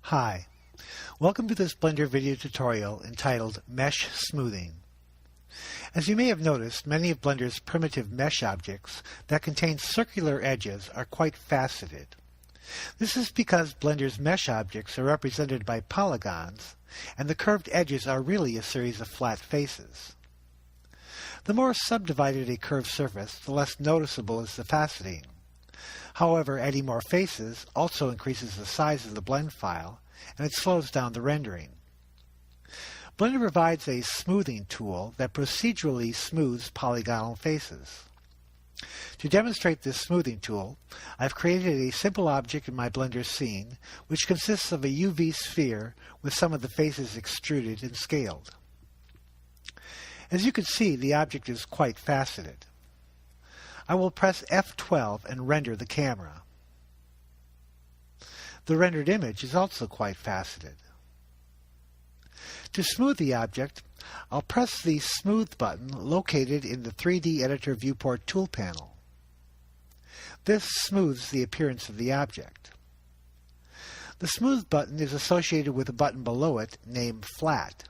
Hi, welcome to this Blender video tutorial entitled Mesh Smoothing. As you may have noticed, many of Blender's primitive mesh objects that contain circular edges are quite faceted. This is because Blender's mesh objects are represented by polygons, and the curved edges are really a series of flat faces. The more subdivided a curved surface, the less noticeable is the faceting. However, adding more faces also increases the size of the blend file, and it slows down the rendering. Blender provides a smoothing tool that procedurally smooths polygonal faces. To demonstrate this smoothing tool, I've created a simple object in my Blender scene, which consists of a UV sphere with some of the faces extruded and scaled. As you can see, the object is quite faceted. I will press F12 and render the camera. The rendered image is also quite faceted. To smooth the object, I'll press the Smooth button located in the 3D Editor Viewport tool panel. This smooths the appearance of the object. The Smooth button is associated with a button below it named Flat.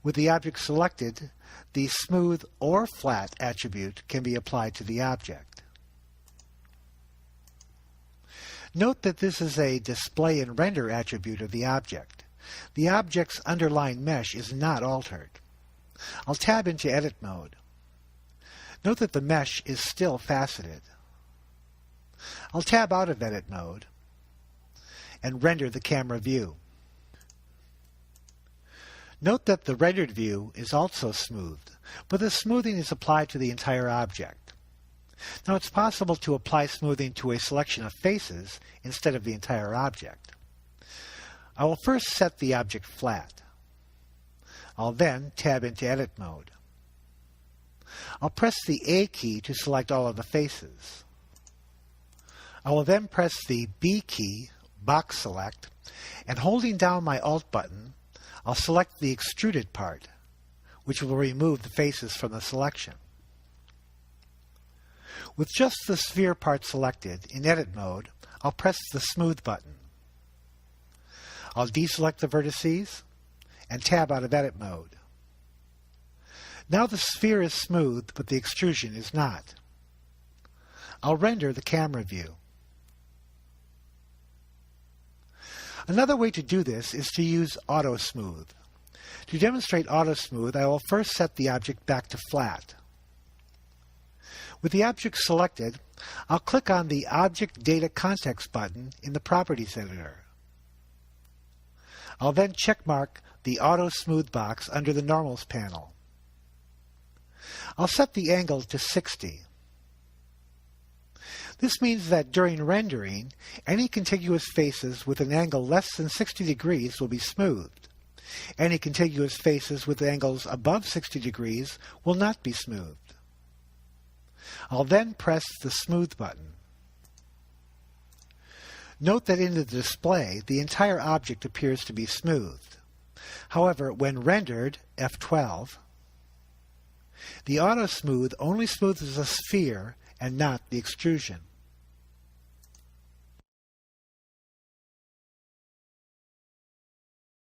With the object selected, the Smooth or Flat attribute can be applied to the object. Note that this is a Display and Render attribute of the object. The object's underlying mesh is not altered. I'll tab into Edit mode. Note that the mesh is still faceted. I'll tab out of Edit mode and render the camera view. Note that the rendered view is also smoothed, but the smoothing is applied to the entire object. Now it's possible to apply smoothing to a selection of faces instead of the entire object. I will first set the object flat. I'll then tab into Edit mode. I'll press the A key to select all of the faces. I will then press the B key, Box Select, and holding down my Alt button, I'll select the extruded part, which will remove the faces from the selection. With just the sphere part selected, in Edit mode, I'll press the Smooth button. I'll deselect the vertices and tab out of Edit mode. Now the sphere is smooth, but the extrusion is not. I'll render the camera view. Another way to do this is to use Auto Smooth. To demonstrate Auto Smooth, I will first set the object back to flat. With the object selected, I'll click on the Object Data Context button in the Properties Editor. I'll then checkmark the Auto Smooth box under the Normals panel. I'll set the angle to 60. This means that during rendering, any contiguous faces with an angle less than 60 degrees will be smoothed. Any contiguous faces with angles above 60 degrees will not be smoothed. I'll then press the Smooth button. Note that in the display, the entire object appears to be smoothed. However, when rendered, F12, the Auto Smooth only smooths the sphere and not the extrusion.